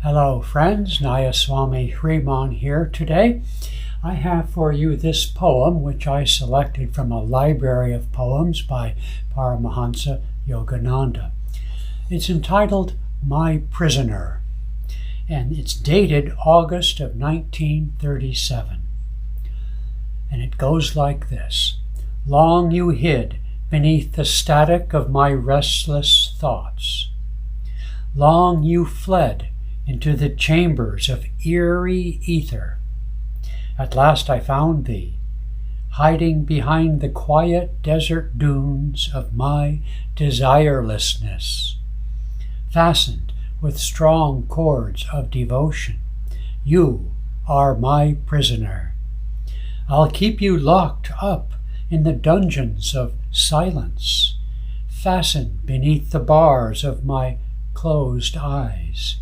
Hello friends, Nayaswami Hriman here today. I have for you this poem which I selected from a library of poems by Paramhansa Yogananda. It's entitled My Prisoner, and it's dated August of 1937. And it goes like this. Long you hid beneath the static of my restless thoughts. Long you fled into the chambers of eerie ether. At last I found thee, hiding behind the quiet desert dunes of my desirelessness, fastened with strong cords of devotion. You are my prisoner. I'll keep you locked up in the dungeons of silence, fastened beneath the bars of my closed eyes.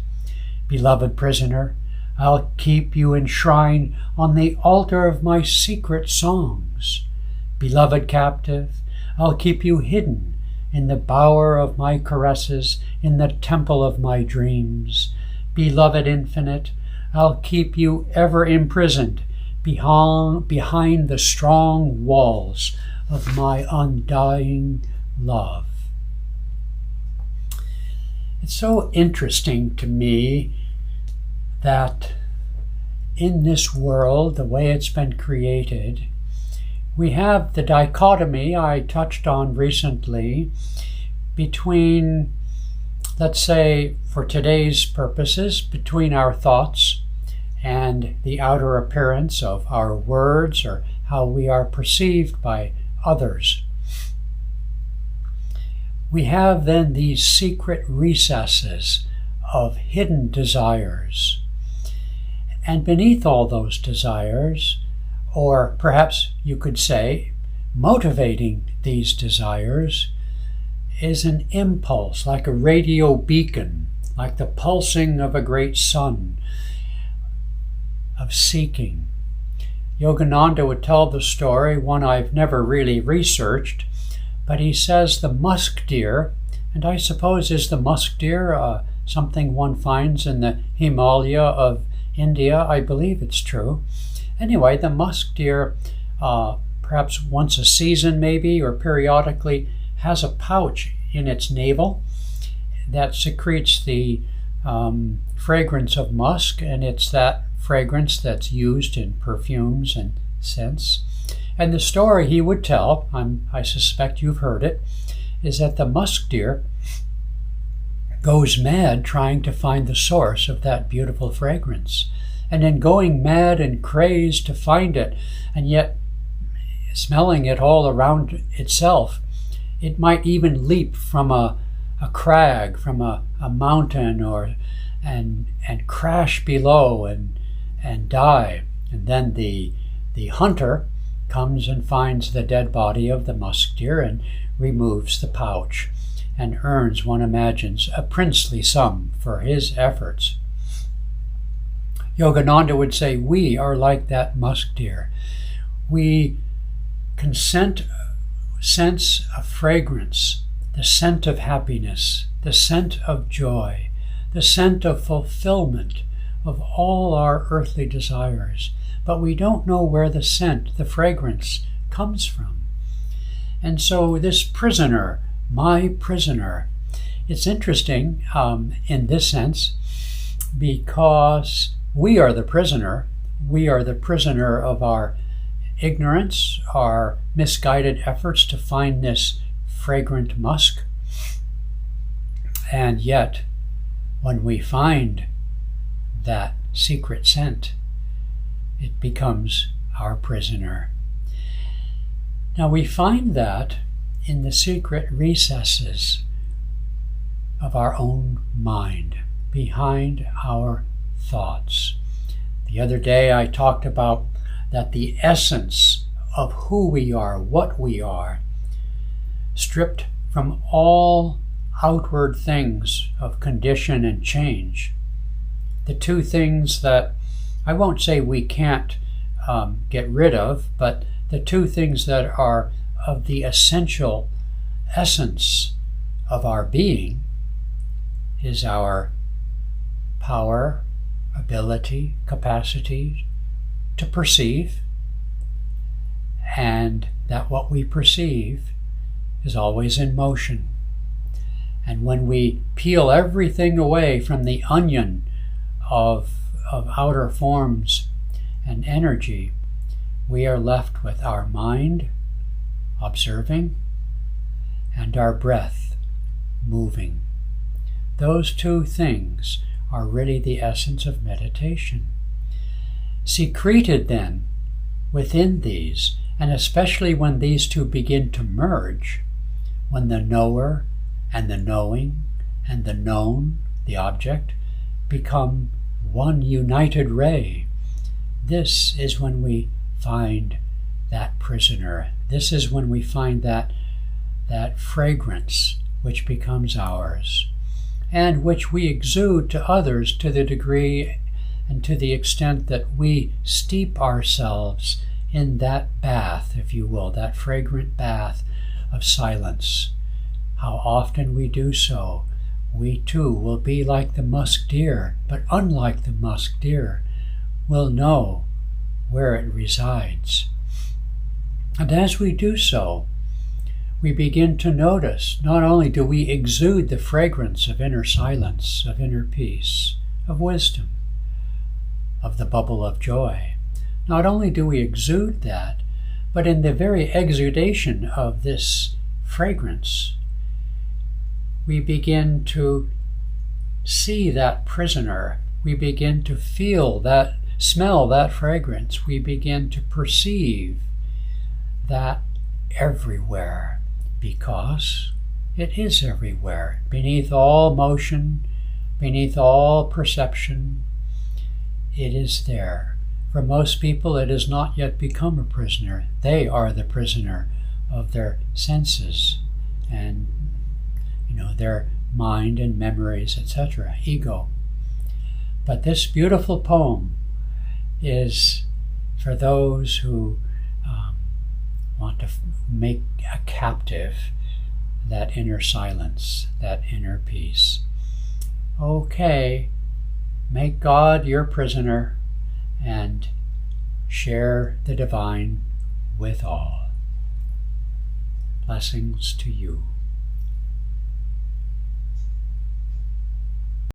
Beloved prisoner, I'll keep you enshrined on the altar of my secret songs. Beloved captive, I'll keep you hidden in the bower of my caresses, in the temple of my dreams. Beloved infinite, I'll keep you ever imprisoned behind the strong walls of my undying love. It's so interesting to me that in this world, the way it's been created, we have the dichotomy I touched on recently between, let's say, for today's purposes, between our thoughts and the outer appearance of our words or how we are perceived by others. We have then these secret recesses of hidden desires. And beneath all those desires, or perhaps you could say, motivating these desires, is an impulse, like a radio beacon, like the pulsing of a great sun, of seeking. Yogananda would tell the story, one I've never really researched, but he says the musk deer, and I suppose is the musk deer something one finds in the Himalaya of India? I believe it's true. Anyway, the musk deer, perhaps once a season maybe, or periodically, has a pouch in its navel that secretes the fragrance of musk, and it's that fragrance that's used in perfumes and scents. And the story he would tell, I suspect you've heard it, is that the musk deer goes mad trying to find the source of that beautiful fragrance. And in going mad and crazed to find it, and yet smelling it all around itself, it might even leap from a crag, from a mountain, and crash below and die. And then the hunter comes and finds the dead body of the musk deer and removes the pouch, and earns, one imagines, a princely sum for his efforts. Yogananda would say, we are like that musk deer. We can sense a fragrance, the scent of happiness, the scent of joy, the scent of fulfillment of all our earthly desires, but we don't know where the scent, the fragrance, comes from. And so this prisoner, my prisoner, it's interesting in this sense because we are the prisoner. We are the prisoner of our ignorance, our misguided efforts to find this fragrant musk. And yet, when we find that secret scent, it becomes our prisoner. Now we find that in the secret recesses of our own mind, behind our thoughts. The other day I talked about that the essence of who we are, what we are, stripped from all outward things of condition and change. The two things that I won't say we can't get rid of, but the two things that are of the essential essence of our being is our power, ability, capacity to perceive, and that what we perceive is always in motion. And when we peel everything away from the onion of outer forms and energy, we are left with our mind observing and our breath moving. Those two things are really the essence of meditation. Secreted then within these, and especially when these two begin to merge, when the knower and the knowing and the known, the object, become one united ray, this is when we find that prisoner. This is when we find that fragrance which becomes ours, and which we exude to others to the degree and to the extent that we steep ourselves in that bath, if you will, that fragrant bath of silence. How often we do so, we too will be like the musk deer, but unlike the musk deer, will know where it resides. And as we do so, we begin to notice, not only do we exude the fragrance of inner silence, of inner peace, of wisdom, of the bubble of joy, not only do we exude that, but in the very exudation of this fragrance, we begin to see that prisoner, we begin to feel that, smell that fragrance, we begin to perceive that everywhere, because it is everywhere, beneath all motion, beneath all perception, it is there. For most people, it has not yet become a prisoner. They are the prisoner of their senses and, their mind and memories, etc., ego. But this beautiful poem is for those who want to make a captive that inner silence, that inner peace. Okay, make God your prisoner and share the divine with all. Blessings to you.